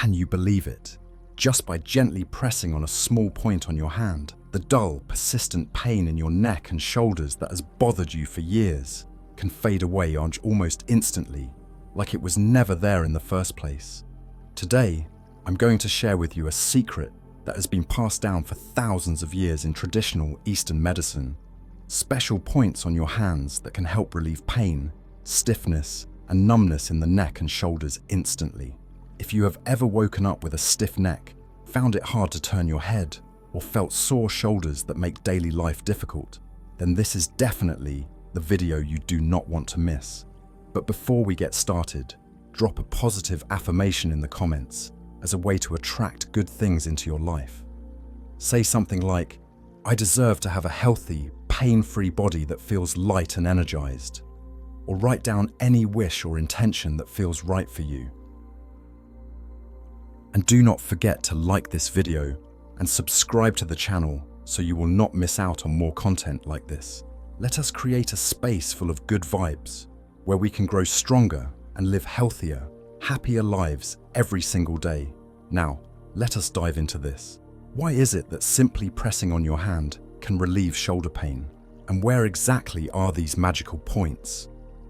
Can you believe it? Just by gently pressing on a small point on your hand, the dull, persistent pain in your neck and shoulders that has bothered you for years can fade away almost instantly, like it was never there in the first place. Today, I'm going to share with you a secret that has been passed down for thousands of years in traditional Eastern medicine. Special points on your hands that can help relieve pain, stiffness, and numbness in the neck and shoulders instantly. If you have ever woken up with a stiff neck, found it hard to turn your head, or felt sore shoulders that make daily life difficult, then this is definitely the video you do not want to miss. But before we get started, drop a positive affirmation in the comments as a way to attract good things into your life. Say something like, "I deserve to have a healthy, pain-free body that feels light and energized." Or write down any wish or intention that feels right for you. And do not forget to like this video and subscribe to the channel so you will not miss out on more content like this. Let us create a space full of good vibes where we can grow stronger and live healthier, happier lives every single day. Now, let us dive into this. Why is it that simply pressing on your hand can relieve shoulder pain? And where exactly are these magical points?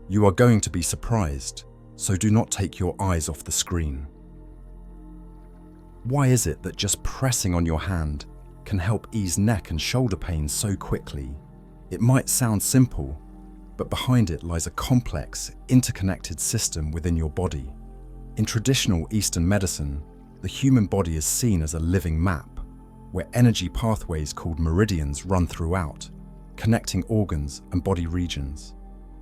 You are going to be surprised, so do not take your eyes off the screen. Why is it that just pressing on your hand can help ease neck and shoulder pain so quickly? It might sound simple, but behind it lies a complex, interconnected system within your body. In traditional Eastern medicine, the human body is seen as a living map, where energy pathways called meridians run throughout, connecting organs and body regions.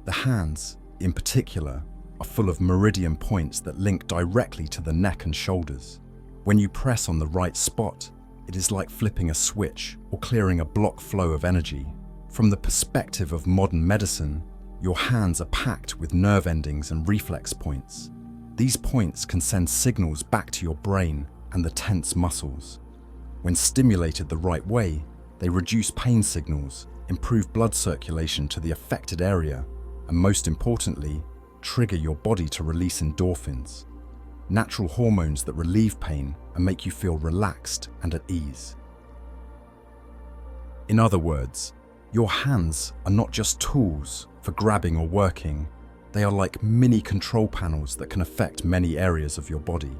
The hands, in particular, are full of meridian points that link directly to the neck and shoulders. When you press on the right spot, it is like flipping a switch or clearing a block flow of energy. From the perspective of modern medicine, your hands are packed with nerve endings and reflex points. These points can send signals back to your brain and the tense muscles. When stimulated the right way, they reduce pain signals, improve blood circulation to the affected area, and most importantly, trigger your body to release endorphins, natural hormones that relieve pain and make you feel relaxed and at ease. In other words, your hands are not just tools for grabbing or working, they are like mini control panels that can affect many areas of your body.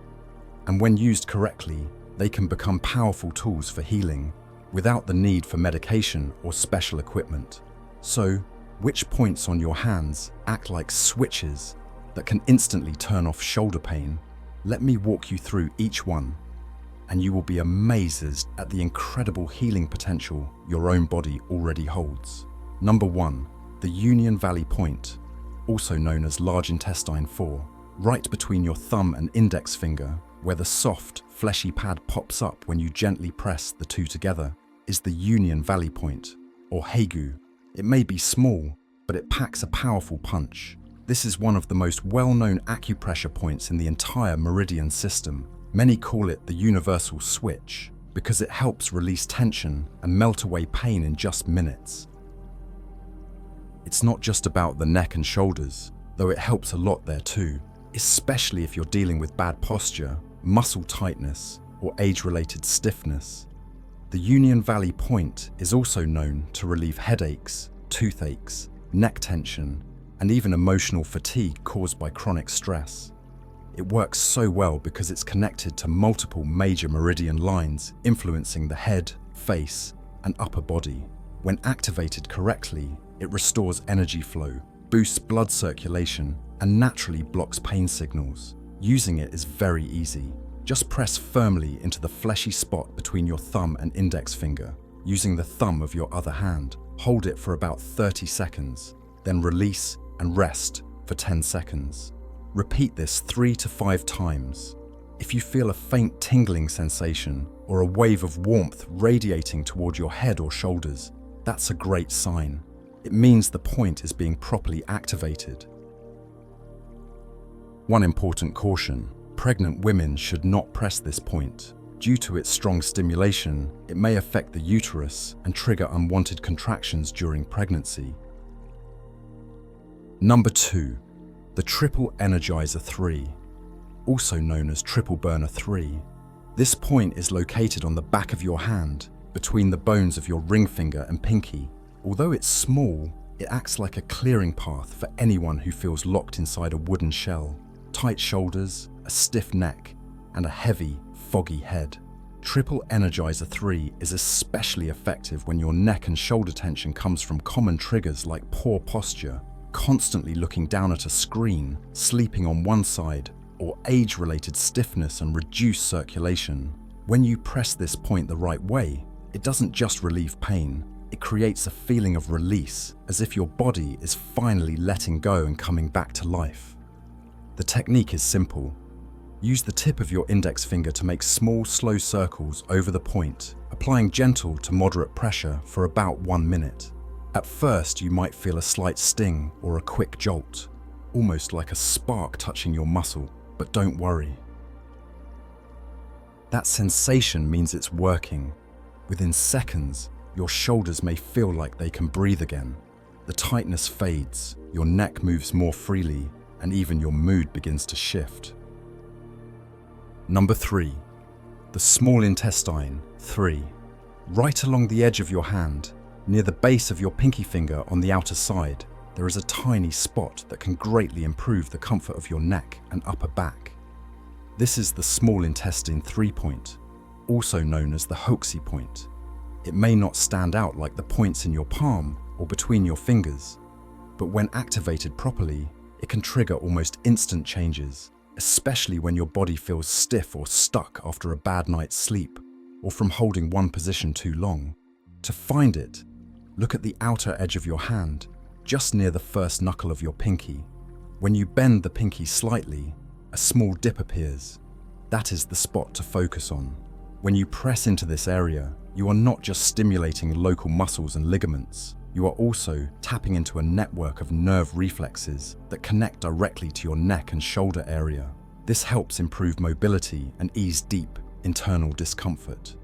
And when used correctly, they can become powerful tools for healing without the need for medication or special equipment. So, which points on your hands act like switches that can instantly turn off shoulder pain? Let me walk you through each one, and you will be amazed at the incredible healing potential your own body already holds. Number 1, the Union Valley Point, also known as large intestine 4, right between your thumb and index finger, where the soft, fleshy pad pops up when you gently press the two together, is the Union Valley Point, or Hagu. It may be small, but it packs a powerful punch. This is one of the most well-known acupressure points in the entire meridian system. Many call it the universal switch because it helps release tension and melt away pain in just minutes. It's not just about the neck and shoulders, though it helps a lot there too, especially if you're dealing with bad posture, muscle tightness, or age-related stiffness. The Union Valley Point is also known to relieve headaches, toothaches, neck tension, and even emotional fatigue caused by chronic stress. It works so well because it's connected to multiple major meridian lines influencing the head, face, and upper body. When activated correctly, it restores energy flow, boosts blood circulation, and naturally blocks pain signals. Using it is very easy. Just press firmly into the fleshy spot between your thumb and index finger. Using the thumb of your other hand, hold it for about 30 seconds, then release and rest for 10 seconds. Repeat this 3 to 5 times. If you feel a faint tingling sensation or a wave of warmth radiating toward your head or shoulders, that's a great sign. It means the point is being properly activated. One important caution: pregnant women should not press this point. Due to its strong stimulation, it may affect the uterus and trigger unwanted contractions during pregnancy. Number 2, the Triple Energizer 3. also known as triple burner 3. This point is located on the back of your hand, between the bones of your ring finger and pinky. Although it's small, it acts like a clearing path for anyone who feels locked inside a wooden shell, tight shoulders, a stiff neck, and a heavy, foggy head. Triple Energizer 3 is especially effective when your neck and shoulder tension comes from common triggers like poor posture, constantly looking down at a screen, sleeping on one side, or age-related stiffness and reduced circulation. When you press this point the right way, it doesn't just relieve pain, it creates a feeling of release, as if your body is finally letting go and coming back to life. The technique is simple. Use the tip of your index finger to make small, slow circles over the point, applying gentle to moderate pressure for about 1 minute. At first, you might feel a slight sting or a quick jolt, almost like a spark touching your muscle, but don't worry. That sensation means it's working. Within seconds, your shoulders may feel like they can breathe again. The tightness fades, your neck moves more freely, and even your mood begins to shift. Number 3. The small intestine 3. Right along the edge of your hand, near the base of your pinky finger on the outer side, there is a tiny spot that can greatly improve the comfort of your neck and upper back. This is the small intestine 3 point, also known as the Hoxie point. It may not stand out like the points in your palm or between your fingers, but when activated properly, it can trigger almost instant changes, especially when your body feels stiff or stuck after a bad night's sleep or from holding one position too long. To find it, look at the outer edge of your hand, just near the first knuckle of your pinky. When you bend the pinky slightly, a small dip appears. That is the spot to focus on. When you press into this area, you are not just stimulating local muscles and ligaments, you are also tapping into a network of nerve reflexes that connect directly to your neck and shoulder area. This helps improve mobility and ease deep internal discomfort.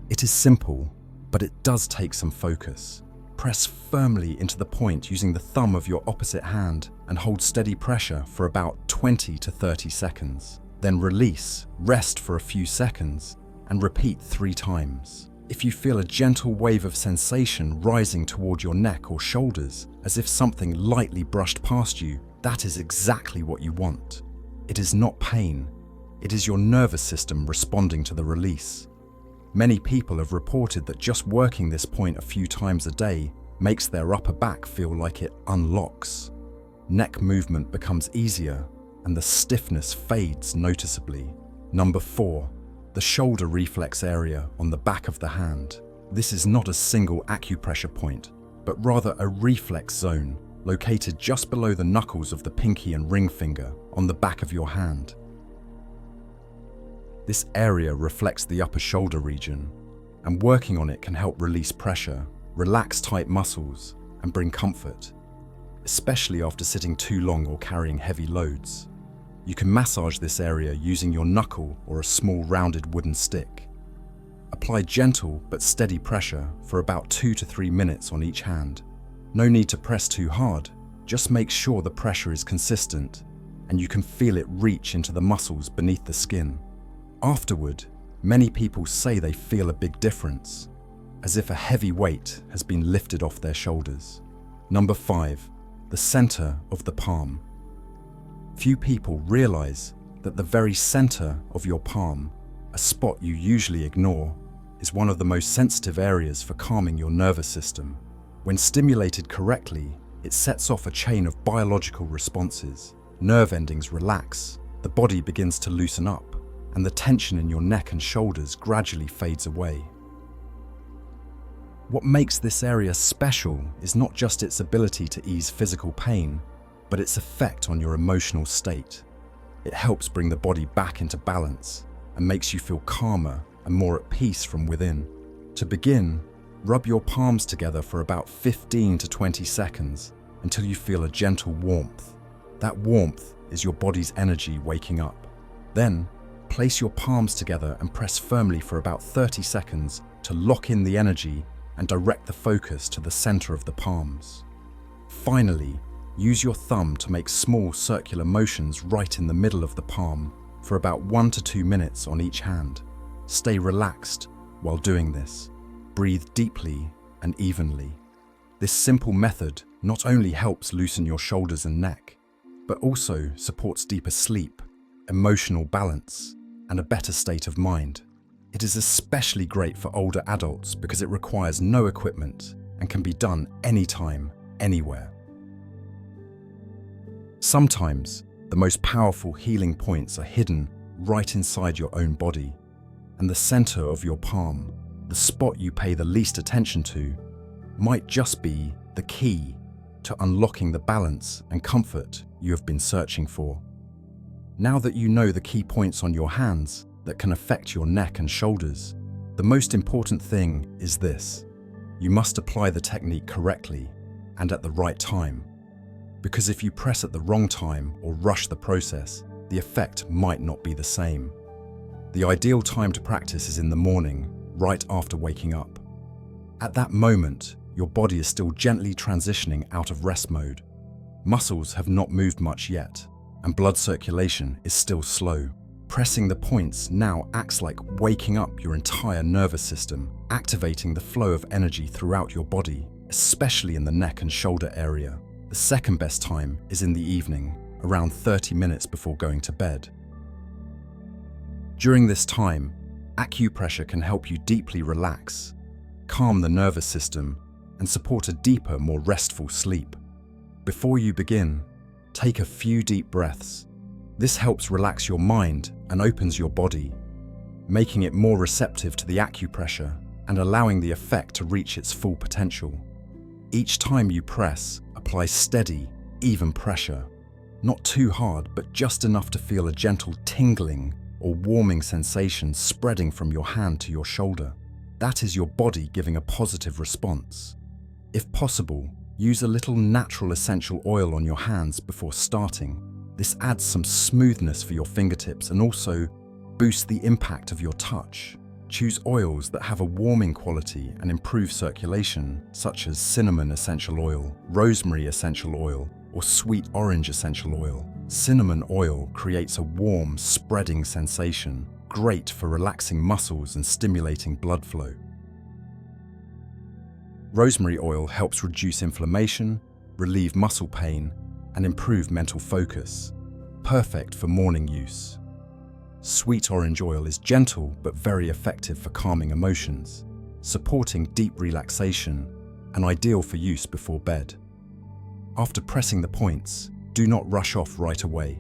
It is simple, but it does take some focus. Press firmly into the point using the thumb of your opposite hand and hold steady pressure for about 20 to 30 seconds. Then release, rest for a few seconds, and repeat 3 times. If you feel a gentle wave of sensation rising toward your neck or shoulders, as if something lightly brushed past you, that is exactly what you want. It is not pain. It is your nervous system responding to the release. Many people have reported that just working this point a few times a day makes their upper back feel like it unlocks. Neck movement becomes easier, and the stiffness fades noticeably. Number 4. The shoulder reflex area on the back of the hand. This is not a single acupressure point, but rather a reflex zone located just below the knuckles of the pinky and ring finger on the back of your hand. This area reflects the upper shoulder region, and working on it can help release pressure, relax tight muscles, and bring comfort, especially after sitting too long or carrying heavy loads. You can massage this area using your knuckle or a small rounded wooden stick. Apply gentle but steady pressure for about 2 to 3 minutes on each hand. No need to press too hard, just make sure the pressure is consistent and you can feel it reach into the muscles beneath the skin. Afterward, many people say they feel a big difference, as if a heavy weight has been lifted off their shoulders. Number 5. The center of the palm. Few people realize that the very center of your palm, a spot you usually ignore, is one of the most sensitive areas for calming your nervous system. When stimulated correctly, it sets off a chain of biological responses. Nerve endings relax, the body begins to loosen up, and the tension in your neck and shoulders gradually fades away. What makes this area special is not just its ability to ease physical pain, but its effect on your emotional state. It helps bring the body back into balance and makes you feel calmer and more at peace from within. To begin, rub your palms together for about 15 to 20 seconds until you feel a gentle warmth. That warmth is your body's energy waking up. Then, place your palms together and press firmly for about 30 seconds to lock in the energy and direct the focus to the center of the palms. Finally, Use your thumb to make small circular motions right in the middle of the palm for about 1 to 2 minutes on each hand. Stay relaxed while doing this. Breathe deeply and evenly. This simple method not only helps loosen your shoulders and neck, but also supports deeper sleep, emotional balance, and a better state of mind. It is especially great for older adults because it requires no equipment and can be done anytime, anywhere. Sometimes, the most powerful healing points are hidden right inside your own body, and the center of your palm, the spot you pay the least attention to, might just be the key to unlocking the balance and comfort you have been searching for. Now that you know the key points on your hands that can affect your neck and shoulders, the most important thing is this: you must apply the technique correctly and at the right time. Because if you press at the wrong time or rush the process, the effect might not be the same. The ideal time to practice is in the morning, right after waking up. At that moment, your body is still gently transitioning out of rest mode. Muscles have not moved much yet, and blood circulation is still slow. Pressing the points now acts like waking up your entire nervous system, activating the flow of energy throughout your body, especially in the neck and shoulder area. The second best time is in the evening, around 30 minutes before going to bed. During this time, acupressure can help you deeply relax, calm the nervous system, and support a deeper, more restful sleep. Before you begin, take a few deep breaths. This helps relax your mind and opens your body, making it more receptive to the acupressure and allowing the effect to reach its full potential. Each time you press, apply steady, even pressure. Not too hard, but just enough to feel a gentle tingling or warming sensation spreading from your hand to your shoulder. That is your body giving a positive response. If possible, use a little natural essential oil on your hands before starting. This adds some smoothness for your fingertips and also boosts the impact of your touch. Choose oils that have a warming quality and improve circulation, such as cinnamon essential oil, rosemary essential oil, or sweet orange essential oil. Cinnamon oil creates a warm, spreading sensation, great for relaxing muscles and stimulating blood flow. Rosemary oil helps reduce inflammation, relieve muscle pain, and improve mental focus. Perfect for morning use. Sweet orange oil is gentle but very effective for calming emotions, supporting deep relaxation, and ideal for use before bed. After pressing the points, do not rush off right away.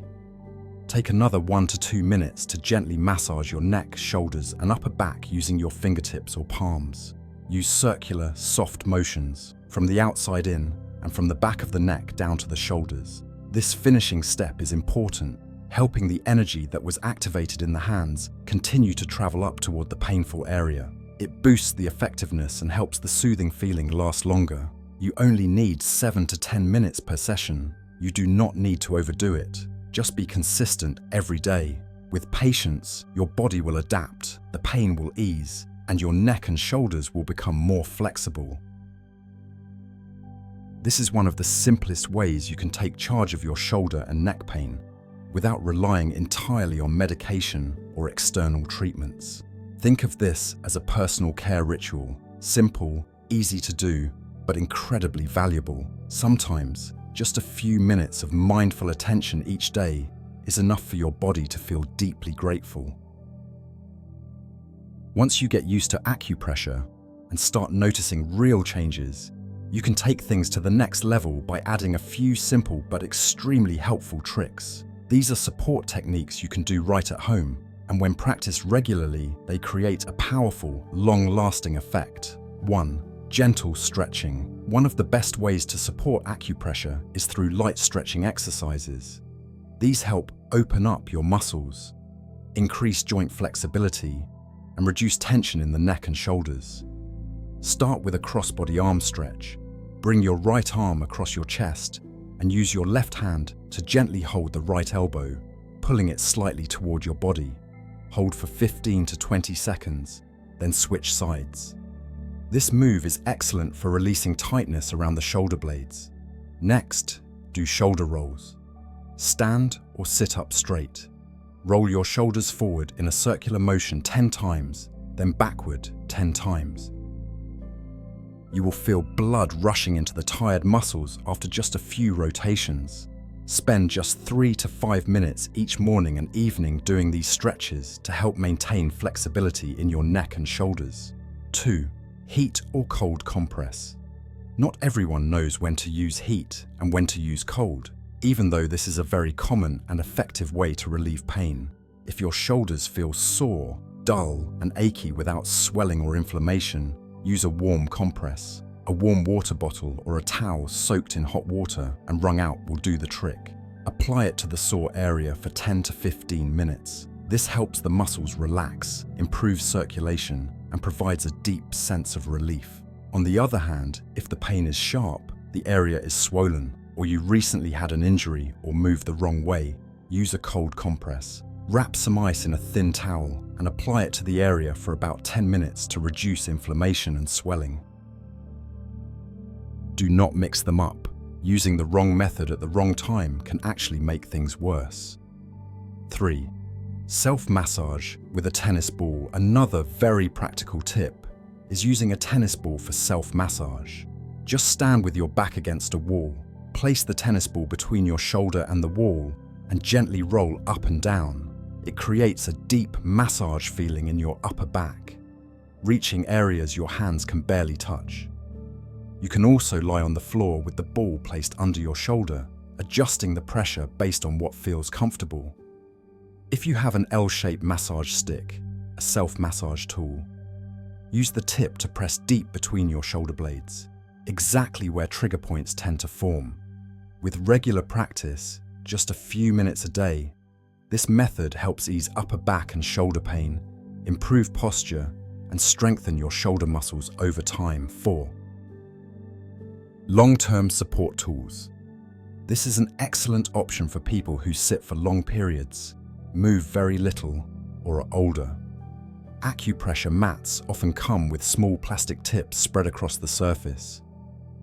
Take another 1 to 2 minutes to gently massage your neck, shoulders, and upper back using your fingertips or palms. Use circular, soft motions from the outside in and from the back of the neck down to the shoulders. This finishing step is important, helping the energy that was activated in the hands continue to travel up toward the painful area. It boosts the effectiveness and helps the soothing feeling last longer. You only need 7 to 10 minutes per session. You do not need to overdo it. Just be consistent every day. With patience, your body will adapt, the pain will ease, and your neck and shoulders will become more flexible. This is one of the simplest ways you can take charge of your shoulder and neck pain without relying entirely on medication or external treatments. Think of this as a personal care ritual, simple, easy to do, but incredibly valuable. Sometimes, just a few minutes of mindful attention each day is enough for your body to feel deeply grateful. Once you get used to acupressure and start noticing real changes, you can take things to the next level by adding a few simple but extremely helpful tricks. These are support techniques you can do right at home, and when practiced regularly, they create a powerful, long-lasting effect. 1. Gentle stretching. One of the best ways to support acupressure is through light stretching exercises. These help open up your muscles, increase joint flexibility, and reduce tension in the neck and shoulders. Start with a crossbody arm stretch. Bring your right arm across your chest and use your left hand to gently hold the right elbow, pulling it slightly toward your body. Hold for 15 to 20 seconds, then switch sides. This move is excellent for releasing tightness around the shoulder blades. Next, Do shoulder rolls. Stand or sit up straight. Roll your shoulders forward in a circular motion 10 times, then backward 10 times. You will feel blood rushing into the tired muscles after just a few rotations. Spend just 3 to 5 minutes each morning and evening doing these stretches to help maintain flexibility in your neck and shoulders. 2. Heat or cold compress. Not everyone knows when to use heat and when to use cold, even though this is a very common and effective way to relieve pain. If your shoulders feel sore, dull, and achy without swelling or inflammation, use a warm compress. A warm water bottle or a towel soaked in hot water and wrung out will do the trick. Apply it to the sore area for 10 to 15 minutes. This helps the muscles relax, improves circulation, and provides a deep sense of relief. On the other hand, if the pain is sharp, the area is swollen, or you recently had an injury or moved the wrong way, use a cold compress. Wrap some ice in a thin towel and apply it to the area for about 10 minutes to reduce inflammation and swelling. Do not mix them up. Using the wrong method at the wrong time can actually make things worse. 3. Self-massage with a tennis ball. Another very practical tip is using a tennis ball for self-massage. Just stand with your back against a wall, place the tennis ball between your shoulder and the wall, and gently roll up and down. It creates a deep massage feeling in your upper back, reaching areas your hands can barely touch. You can also lie on the floor with the ball placed under your shoulder, adjusting the pressure based on what feels comfortable. If you have an L-shaped massage stick, a self-massage tool, use the tip to press deep between your shoulder blades, exactly where trigger points tend to form. With regular practice, just a few minutes a day, this method helps ease upper back and shoulder pain, improve posture, and strengthen your shoulder muscles over time. 4. Long-term support tools. This is an excellent option for people who sit for long periods, move very little, or are older. Acupressure mats often come with small plastic tips spread across the surface.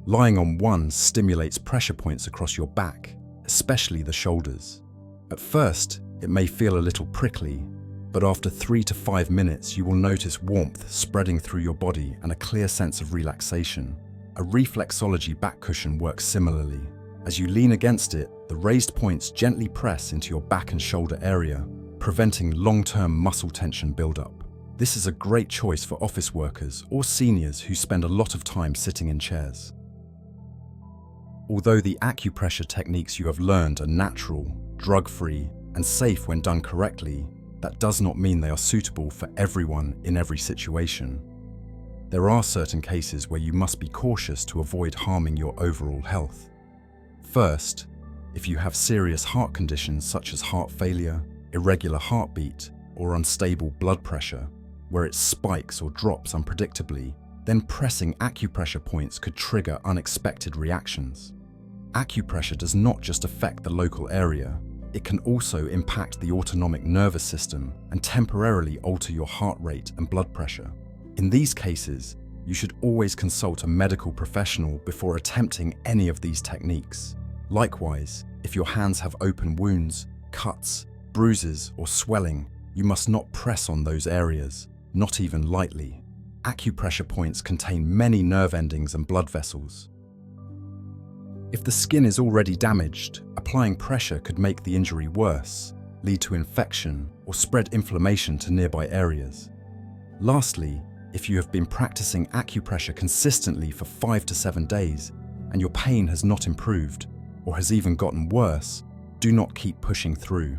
Lying on one stimulates pressure points across your back, especially the shoulders. At first, it may feel a little prickly, but after 3 to 5 minutes you will notice warmth spreading through your body and a clear sense of relaxation. A reflexology back cushion works similarly. As you lean against it, the raised points gently press into your back and shoulder area, preventing long-term muscle tension buildup. This is a great choice for office workers or seniors who spend a lot of time sitting in chairs. Although the acupressure techniques you have learned are natural, drug-free, and safe when done correctly, that does not mean they are suitable for everyone in every situation. There are certain cases where you must be cautious to avoid harming your overall health. First, if you have serious heart conditions such as heart failure, irregular heartbeat, or unstable blood pressure, where it spikes or drops unpredictably, then pressing acupressure points could trigger unexpected reactions. Acupressure does not just affect the local area, it can also impact the autonomic nervous system and temporarily alter your heart rate and blood pressure. In these cases, you should always consult a medical professional before attempting any of these techniques. Likewise, if your hands have open wounds, cuts, bruises, or swelling, you must not press on those areas, not even lightly. Acupressure points contain many nerve endings and blood vessels. If the skin is already damaged, applying pressure could make the injury worse, lead to infection, or spread inflammation to nearby areas. Lastly, if you have been practicing acupressure consistently for 5 to 7 days and your pain has not improved or has even gotten worse, do not keep pushing through.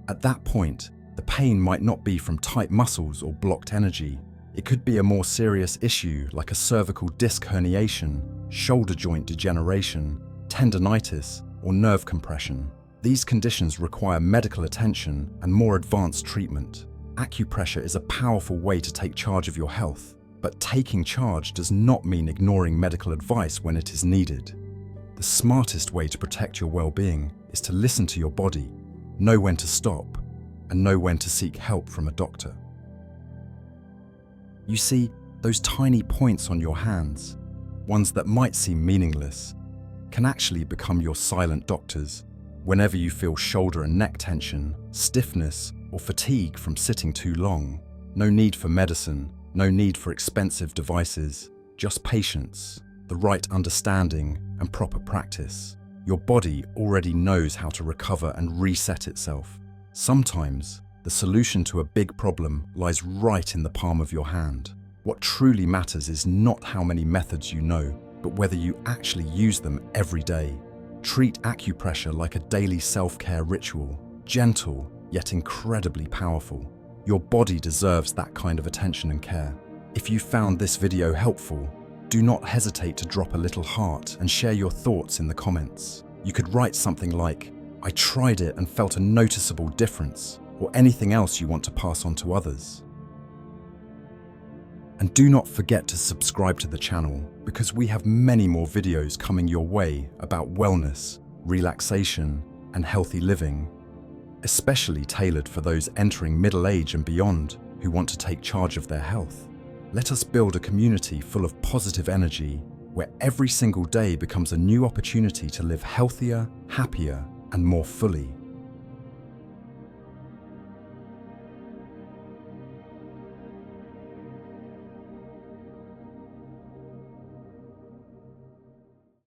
At that point, the pain might not be from tight muscles or blocked energy. It could be a more serious issue like a cervical disc herniation, shoulder joint degeneration, tendinitis, or nerve compression. These conditions require medical attention and more advanced treatment. Acupressure is a powerful way to take charge of your health, but taking charge does not mean ignoring medical advice when it is needed. The smartest way to protect your well-being is to listen to your body, know when to stop, and know when to seek help from a doctor. You see, those tiny points on your hands, ones that might seem meaningless, can actually become your silent doctors. Whenever you feel shoulder and neck tension, stiffness, or fatigue from sitting too long, no need for medicine, no need for expensive devices, just patience, the right understanding, and proper practice. Your body already knows how to recover and reset itself. Sometimes, the solution to a big problem lies right in the palm of your hand. What truly matters is not how many methods you know, but whether you actually use them every day. Treat acupressure like a daily self-care ritual, gentle yet incredibly powerful. Your body deserves that kind of attention and care. If you found this video helpful, do not hesitate to drop a little heart and share your thoughts in the comments. You could write something like, "I tried it and felt a noticeable difference," or anything else you want to pass on to others. And do not forget to subscribe to the channel, because we have many more videos coming your way about wellness, relaxation, and healthy living, especially tailored for those entering middle age and beyond who want to take charge of their health. Let us build a community full of positive energy, where every single day becomes a new opportunity to live healthier, happier, and more fully.